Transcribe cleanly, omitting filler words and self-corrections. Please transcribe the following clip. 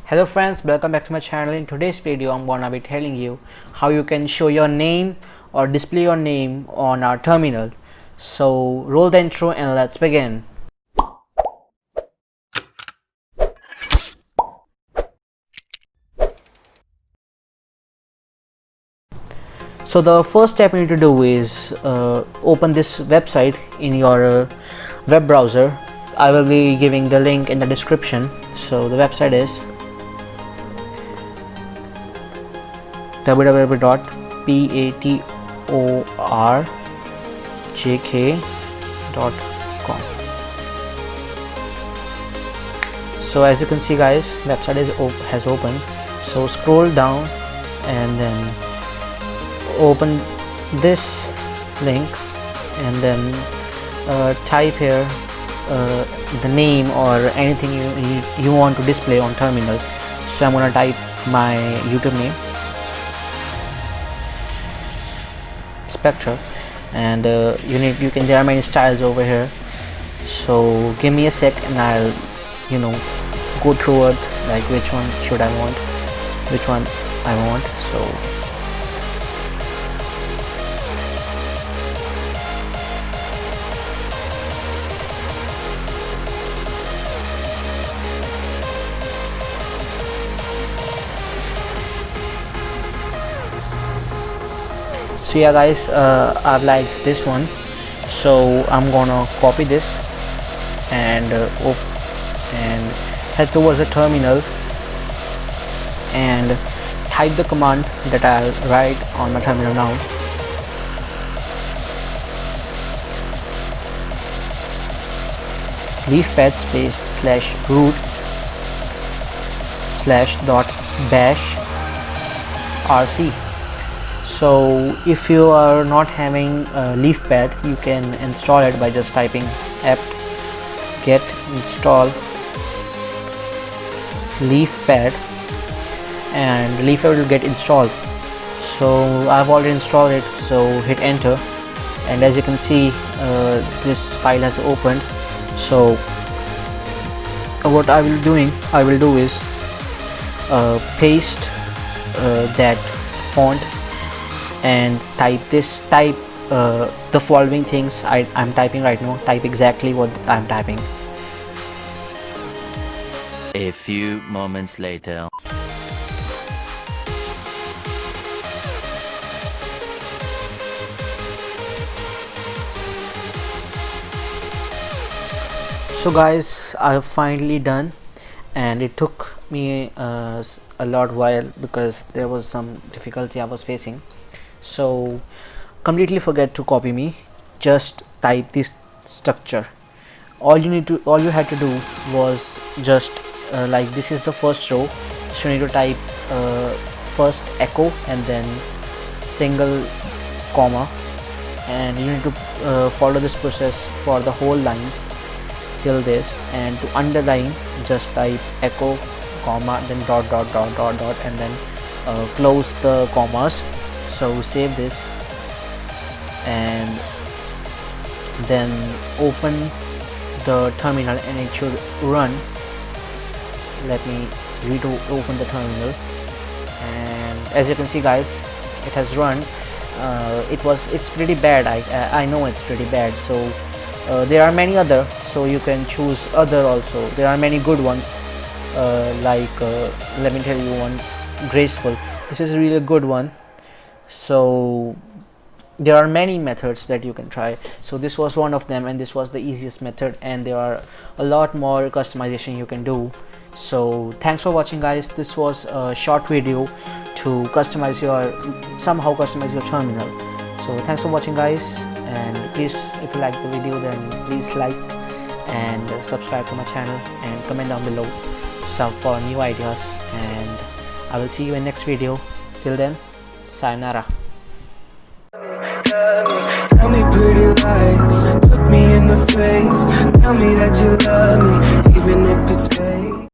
Hello friends, welcome back to my channel. In today's video I'm gonna be telling you how you can show your name or display your name on our terminal. So roll the intro and let's begin. So the first step you need to do is open this website in your web browser. I will be giving the link in the description. So the website is www.patorjk.com. So as you can see guys, website has opened. So scroll down and then open this link and then type here the name or anything you want to display on terminal. So I'm gonna type my YouTube name, Spector, and there are many styles over here. So give me a sec and I'll go through it, like which one should I want, which one I want. So yeah guys, I've liked this one, so I'm gonna copy this and head towards the terminal and type the command that I'll write on my terminal now. Leafpad space /root /.bash rc. So if you are not having a Leafpad, you can install it by just typing apt get install Leafpad, and Leafpad will get installed. So I've already installed it, so hit enter, and as you can see this file has opened. So what I will do is paste that font and type the following things I'm typing right now. Type exactly what I'm typing. A few moments later. So guys, I have finally done, and it took me a lot while because there was some difficulty I was facing. So completely forget to copy me, just type this structure. All you had to do was just like this is the first row, so you need to type first echo and then single comma, and you need to follow this process for the whole line till this, and to underline just type echo comma then dot and then close the commas. So save this and then open the terminal and it should run. Let me open the terminal, and as you can see guys, it has run. It's pretty bad. I know it's pretty bad. So there are many other, so you can choose other also. There are many good ones, let me tell you one, graceful. This is a really good one. So there are many methods that you can try. So this was one of them, and this was the easiest method, and there are a lot more customization you can do. So thanks for watching guys. This was a short video to somehow customize your terminal. So thanks for watching guys, and please, if you like the video, then please like and subscribe to my channel and comment down below for new ideas, and I will see you in next video. Till then, sayonara. Tell me pretty lies, look me in the face, tell me that you love me, even if it's fake.